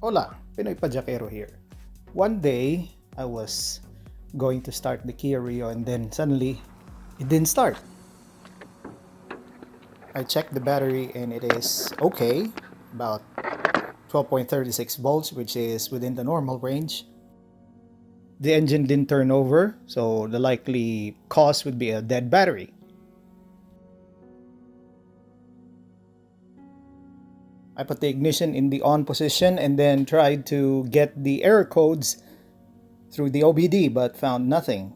Hola, Pinoy Pajakero here. One day, I was going to start the Kia Rio and then suddenly, it didn't start. I checked the battery and it is okay, about 12.36 volts, which is within the normal range. The engine didn't turn over, so the likely cause would be a dead battery. I put the ignition in the on position and then tried to get the error codes through the OBD but found nothing.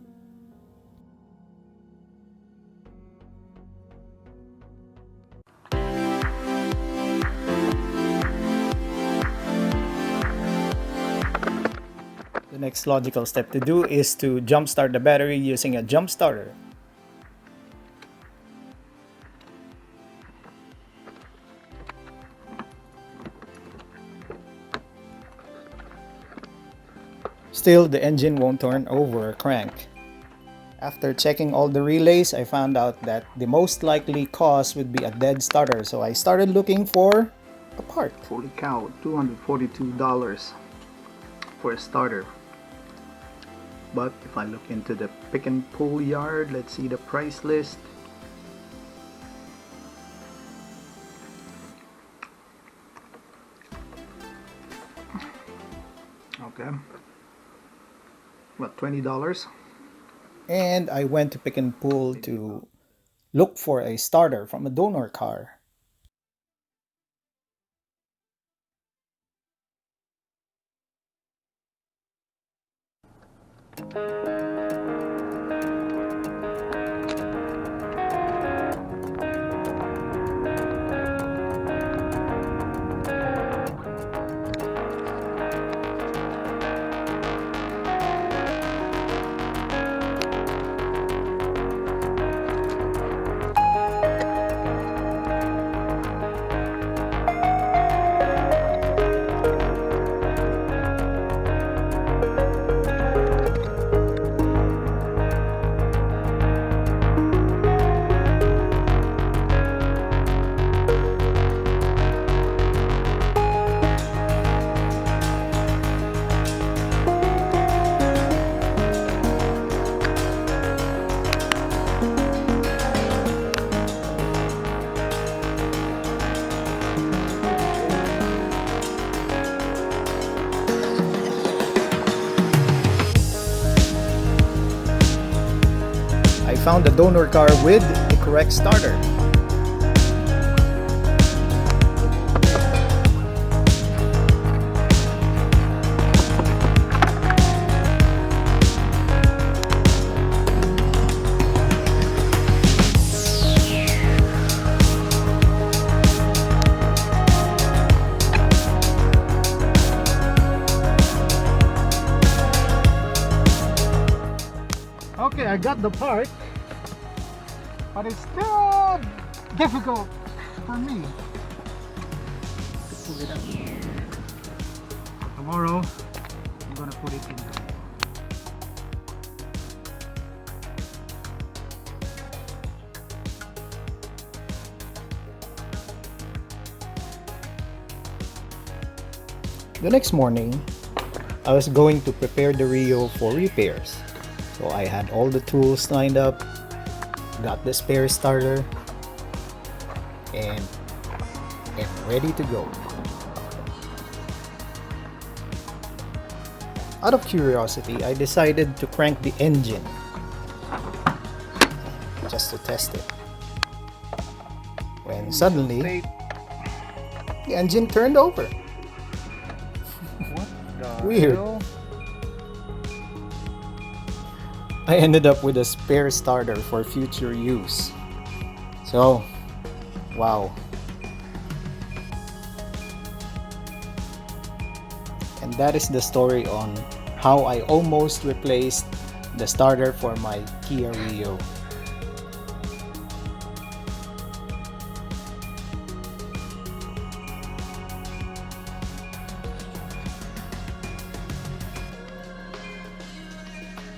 The next logical step to do is to jump start the battery using a jump starter. Still, the engine won't turn over or crank. After checking all the relays, I found out that the most likely cause would be a dead starter, so I started looking for a part. Holy cow, $242 for a starter. But if I look into the pick and pull yard, let's see the price list. Okay, what, $20? And I went to Pick and Pull to look for a starter from a donor car. I found a donor car with the correct starter. Okay, I got the part, but it's still difficult for me to pull it up. Tomorrow, I'm gonna put it in. The next morning, I was going to prepare the Rio for repairs. So I had all the tools lined up, got the spare starter, and am ready to go. Out of curiosity, I decided to crank the engine just to test it. When suddenly, the engine turned over. What the Weird. hell? I ended up with a spare starter for future use. So, wow. And that is the story on how I almost replaced the starter for my Kia Rio.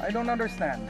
I don't understand.